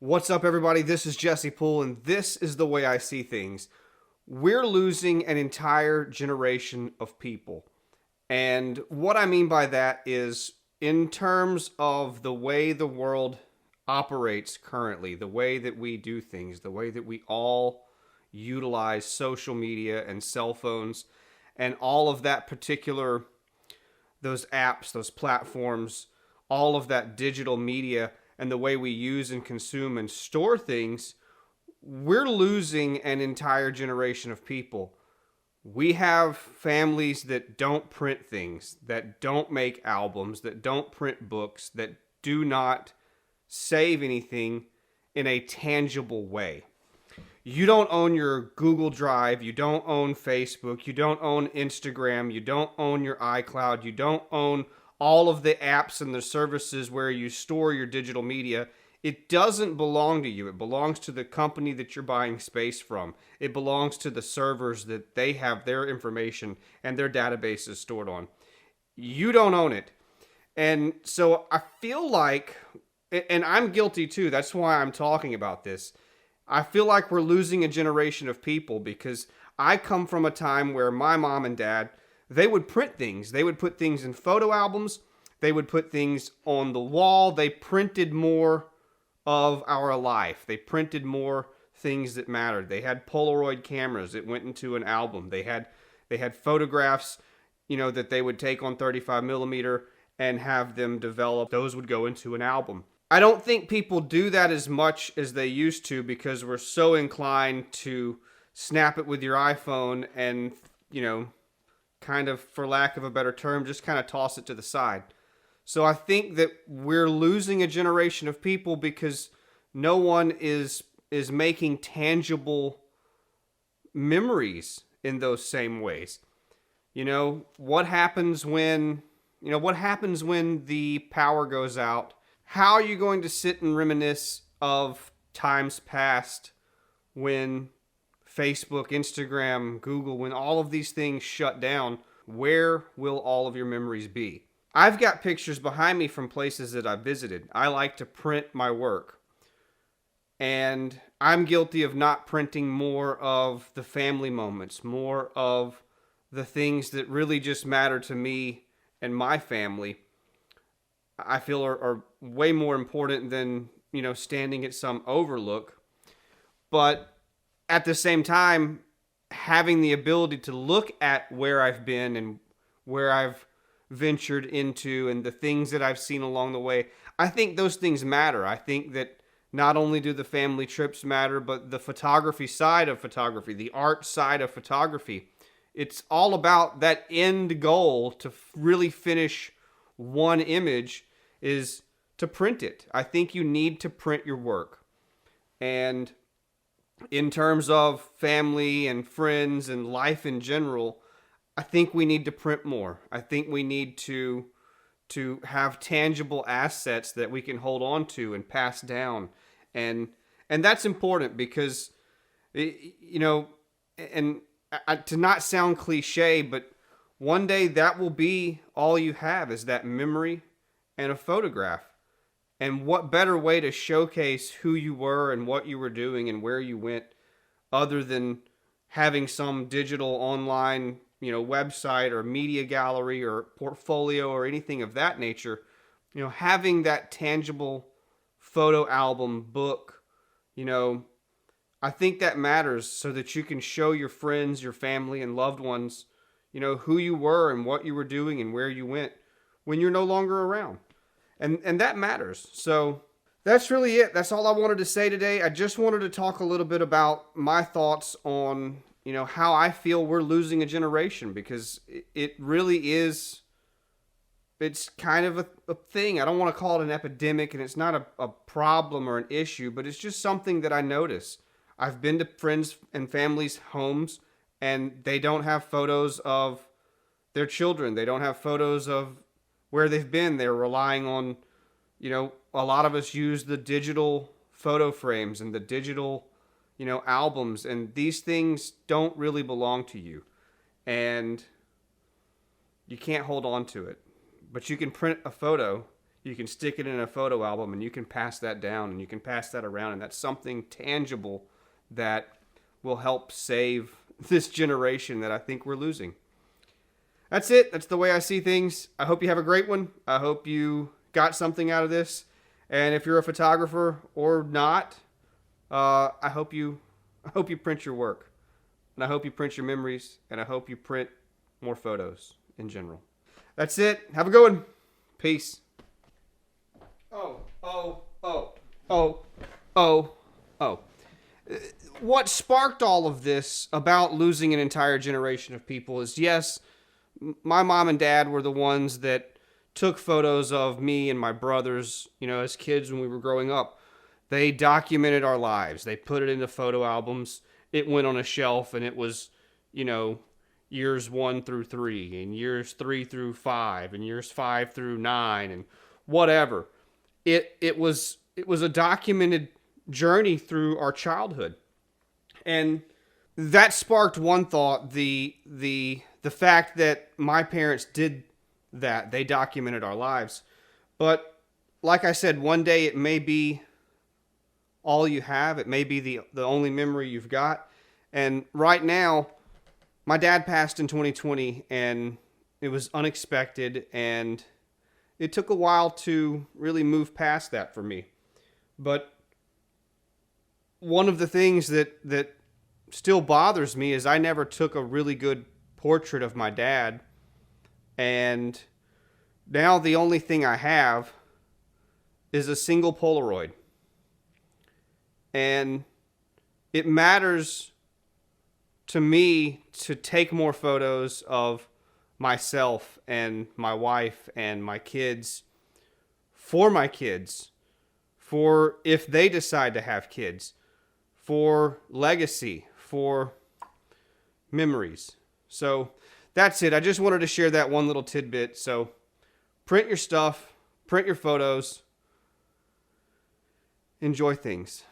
What's up, everybody? This is Jesse Poole, and this is the way I see things. We're losing an entire generation of people. And what I mean by that is, in terms of the way the world operates currently, the way that we do things, the way that we all utilize social media and cell phones, and all of that particular, those apps, those platforms, all of that digital media, and the way we use and consume and store things, we're losing an entire generation of people. We have families that don't print things, that don't make albums, that don't print books, that do not save anything in a tangible way. You don't own your Google Drive, you don't own Facebook, you don't own Instagram, you don't own your iCloud, you don't own all of the apps and the services where you store your digital media. It doesn't belong to you. It belongs to the company that you're buying space from. It belongs to the servers that they have their information and their databases stored on. You don't own it. And so I feel like, and I'm guilty too, that's why I'm talking about this. I feel like we're losing a generation of people because I come from a time where my mom and dad, they would print things. They would put things in photo albums. They would put things on the wall. They printed more of our life. They printed more things that mattered. They had Polaroid cameras that went into an album. They had photographs, that they would take on 35 millimeter and have them develop. Those would go into an album. I don't think people do that as much as they used to because we're so inclined to snap it with your iPhone and, kind of, for lack of a better term, just kind of toss it to the side. So I think that we're losing a generation of people because no one is making tangible memories in those same ways. What happens when the power goes out? How are you going to sit and reminisce of times past when Facebook, Instagram, Google, when all of these things shut down? Where will all of your memories be? I've got pictures behind me from places that I've visited. I like to print my work. And I'm guilty of not printing more of the family moments, more of the things that really just matter to me and my family. I feel are way more important than, standing at some overlook. But at the same time, having the ability to look at where I've been and where I've ventured into and the things that I've seen along the way, I think those things matter. I think that not only do the family trips matter, but the photography side of photography, the art side of photography. It's all about that end goal to really finish one image is to print it. I think you need to print your work. And in terms of family and friends and life in general, I think we need to print more. I think we need to have tangible assets that we can hold on to and pass down. And that's important because, and to not sound cliche, but one day that will be all you have is that memory and a photograph. And what better way to showcase who you were and what you were doing and where you went other than having some digital online, website or media gallery or portfolio or anything of that nature. Having that tangible photo album, book, I think that matters so that you can show your friends, your family and loved ones, who you were and what you were doing and where you went when you're no longer around. And that matters. So that's really it. That's all I wanted to say today. I just wanted to talk a little bit about my thoughts on, how I feel we're losing a generation because it really is, it's kind of a thing. I don't want to call it an epidemic and it's not a problem or an issue, but it's just something that I notice. I've been to friends and families' homes and they don't have photos of their children. They don't have photos of where they've been. They're relying on, a lot of us use the digital photo frames and the digital, albums, and these things don't really belong to you. And you can't hold on to it. But you can print a photo, You can stick it in a photo album and you can pass that down and you can pass that around. And that's something tangible that will help save this generation that I think we're losing. That's it. That's the way I see things. I hope you have a great one. I hope you got something out of this. And if you're a photographer or not, I hope you print your work. And I hope you print your memories. And I hope you print more photos in general. That's it. Have a good one. Peace. Oh. What sparked all of this about losing an entire generation of people is, yes, my mom and dad were the ones that took photos of me and my brothers, as kids when we were growing up. They documented our lives. They put it into photo albums. It went on a shelf, and it was, years 1 through 3, and years 3 through 5, and years 5 through 9, and whatever. It was a documented journey through our childhood. And that sparked one thought, the fact that my parents did that. They documented our lives. But like I said, one day it may be all you have. It may be the only memory you've got. And right now, my dad passed in 2020, and it was unexpected, and it took a while to really move past that for me. But one of the things that still bothers me is I never took a really good portrait of my dad. And now the only thing I have is a single Polaroid. And it matters to me to take more photos of myself and my wife and my kids, for my kids, for if they decide to have kids, for legacy, for memories. So that's it. I just wanted to share that one little tidbit. So print your stuff, print your photos, enjoy things.